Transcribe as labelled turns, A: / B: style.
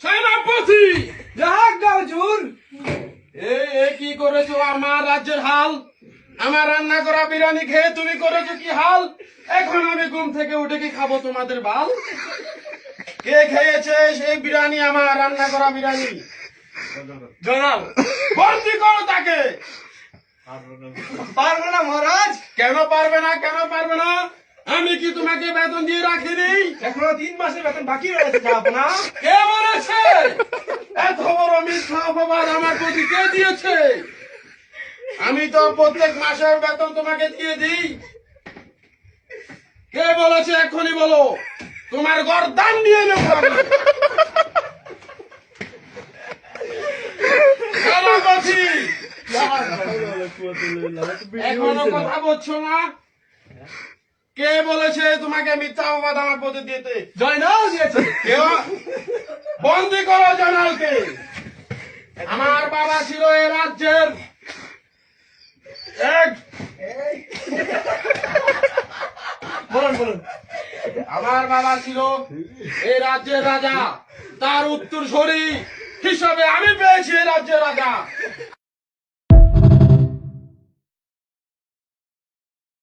A: সেনাপতি
B: জাহাগা হুজুর।
A: এই কি করেছো আমার রাজ্যের হাল? আমার রান্না করা বিরিয়ানি খেয়ে তুমি করেছো কি হাল? এখন আমি ঘুম থেকে উঠে কি খাবো তোমাদের বাল? কে খেয়েছে সেই বিরিয়ানি, আমার রান্না করা বিরিয়ানি?
B: জনাব
A: বন্দি করো তাকে।
B: পারবো না মহারাজ,
A: কেন পারবে না, কেন পারবে না? আমি কি তোমাকে বেতন দিয়ে রাখিনি?
B: এখনো 3 মাসের বেতন বাকি রয়েছে জাহাপনা।
A: কে বলেছে? এত বড় মিথ্যা অপবাদ আমার প্রতি কে দিয়েছে? আমি তো প্রত্যেক মাসের বেতন তোমাকে দিয়ে দিই। কে বলেছে এখনই বলো, তোমার গর্দান নিয়ে নেবো আমি। সেনাপতি, এখনো কথা বলছো না? কে বলেছে তোমাকে মিথ্যা অপবাদ আমার প্রতি দিতে?
B: জয়নাল দিয়েছে।
A: কেউ বন্দি করো জনালকে। আমার বাবা ছিল এই রাজ্যের এক
B: বলুন বলুন।
A: আমার বাবা ছিল এই রাজ্যের রাজা, তার উত্তরসূরি হিসাবে আমি পেয়েছি এই রাজ্যের রাজা।